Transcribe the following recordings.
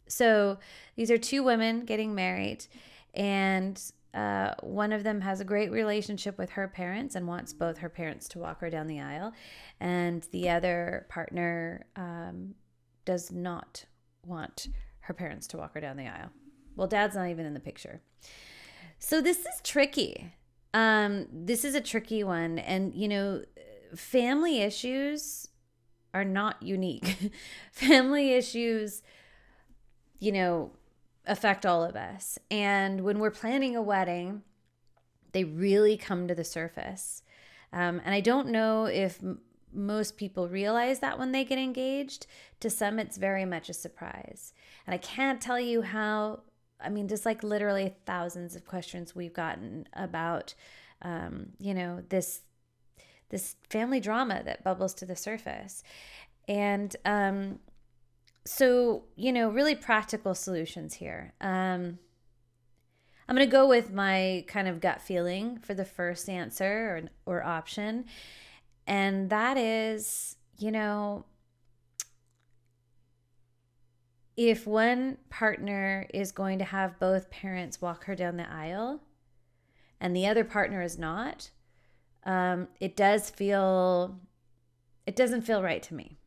So these are two women getting married, and one of them has a great relationship with her parents and wants both her parents to walk her down the aisle, and the other partner does not want her parents to walk her down the aisle. Well, dad's not even in the picture. So this is tricky. This is a tricky one. And, family issues are not unique. Family issues, affect all of us. And when we're planning a wedding, they really come to the surface. And I don't know if most people realize that when they get engaged. To some, it's very much a surprise. And I can't tell you how, just like literally thousands of questions we've gotten about, this family drama that bubbles to the surface. And so, really practical solutions here. I'm going to go with my kind of gut feeling for the first answer or option. And that is, if one partner is going to have both parents walk her down the aisle and the other partner is not, it doesn't feel right to me.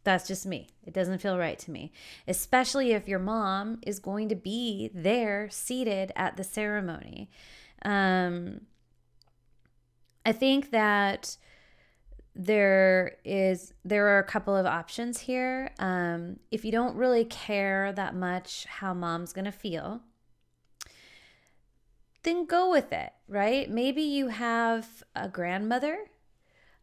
That's just me. It doesn't feel right to me, especially if your mom is going to be there seated at the ceremony. I think that there are a couple of options here. If you don't really care that much how mom's going to feel, then go with it, right? Maybe you have a grandmother,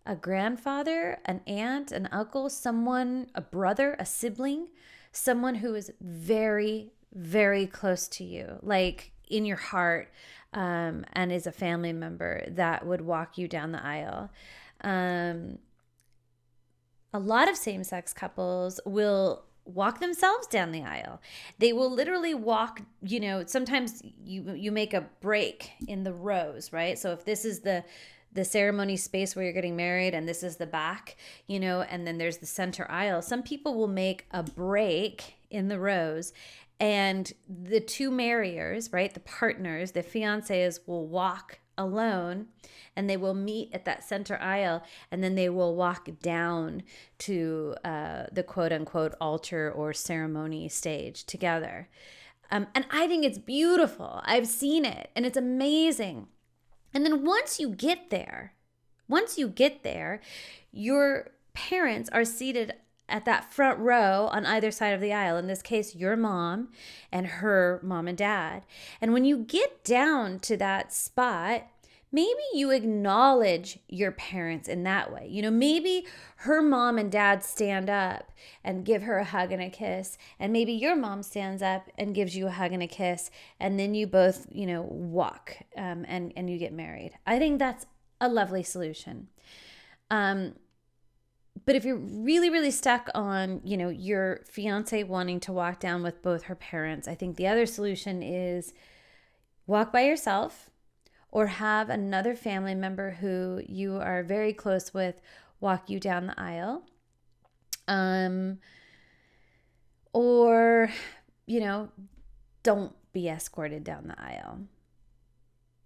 a grandfather, an aunt, an uncle, someone, a brother, a sibling, someone who is very, very close to you, like in your heart, and is a family member that would walk you down the aisle. A lot of same-sex couples will walk themselves down the aisle. They will literally walk, sometimes you make a break in the rows, right? So if this is the ceremony space where you're getting married and this is the back, and then there's the center aisle, some people will make a break in the rows, and the two marriers, right, the partners, the fiancés, will walk alone, and they will meet at that center aisle, and then they will walk down to the quote-unquote altar or ceremony stage together. And I think it's beautiful. I've seen it, and it's amazing. And then once you get there, your parents are seated at that front row on either side of the aisle. In this case, your mom and her mom and dad. And when you get down to that spot, maybe you acknowledge your parents in that way. Maybe her mom and dad stand up and give her a hug and a kiss. And maybe your mom stands up and gives you a hug and a kiss. And then you both, walk and you get married. I think that's a lovely solution. But if you're really, really stuck on, your fiance wanting to walk down with both her parents, I think the other solution is walk by yourself, or have another family member who you are very close with walk you down the aisle. Or, don't be escorted down the aisle.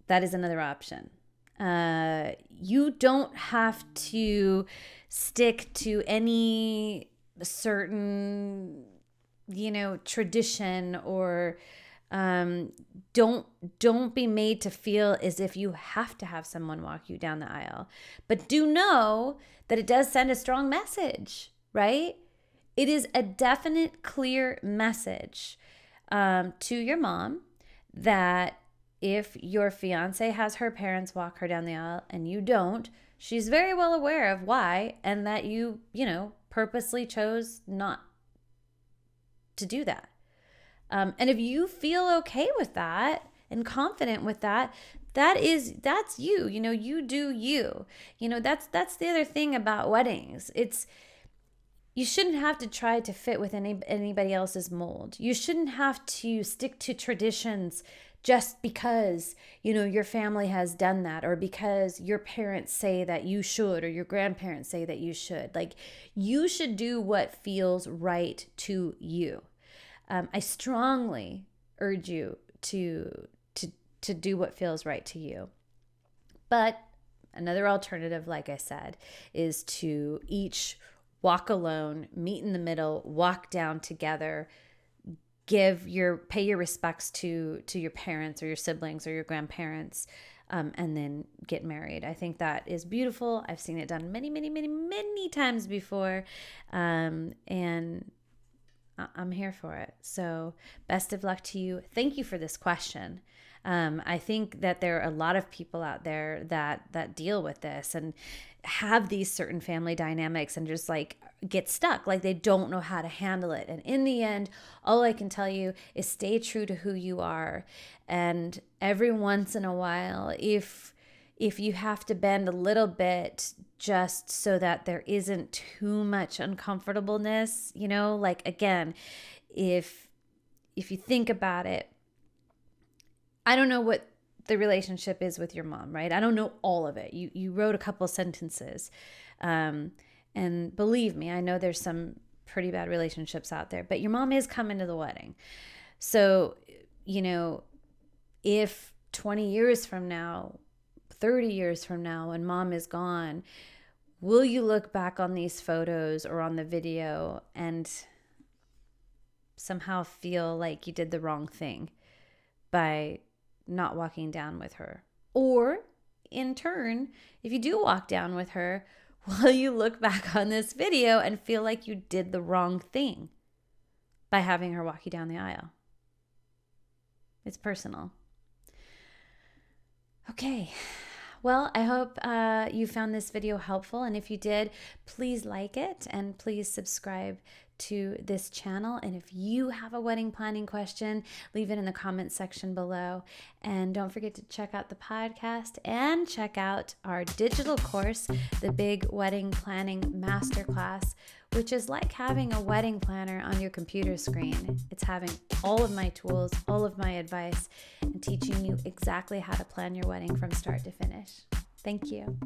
That is another option. You don't have to stick to any certain, tradition, or don't be made to feel as if you have to have someone walk you down the aisle. But do know that it does send a strong message, right? It is a definite, clear message to your mom that if your fiance has her parents walk her down the aisle and you don't, she's very well aware of why, and that you purposely chose not to do that. And if you feel okay with that and confident with that, that's you. You do you. That's the other thing about weddings. You shouldn't have to try to fit with anybody else's mold. You shouldn't have to stick to traditions just because, your family has done that, or because your parents say that you should, or your grandparents say that you should. Like, you should do what feels right to you. I strongly urge you to do what feels right to you. But another alternative, like I said, is to each walk alone, meet in the middle, walk down together, pay your respects to your parents or your siblings or your grandparents, and then get married. I think that is beautiful. I've seen it done many, many, many, many times before, and I'm here for it. So best of luck to you. Thank you for this question. I think that there are a lot of people out there that deal with this and have these certain family dynamics and just like get stuck, like they don't know how to handle it. And in the end, all I can tell you is stay true to who you are. And every once in a while, if you have to bend a little bit just so that there isn't too much uncomfortableness, like again, if you think about it, I don't know what the relationship is with your mom, right? I don't know all of it. You wrote a couple sentences. And believe me, I know there's some pretty bad relationships out there, but your mom is coming to the wedding. So, if 20 years from now, 30 years from now, when mom is gone, will you look back on these photos or on the video and somehow feel like you did the wrong thing by not walking down with her? Or in turn, if you do walk down with her, will you look back on this video and feel like you did the wrong thing by having her walk you down the aisle? It's personal. Okay. Well, I hope you found this video helpful. And if you did, please like it and please subscribe to this channel. And if you have a wedding planning question, leave it in the comments section below. And don't forget to check out the podcast and check out our digital course, the Big Wedding Planning Masterclass, which is like having a wedding planner on your computer screen. It's having all of my tools, all of my advice, and teaching you exactly how to plan your wedding from start to finish. Thank you.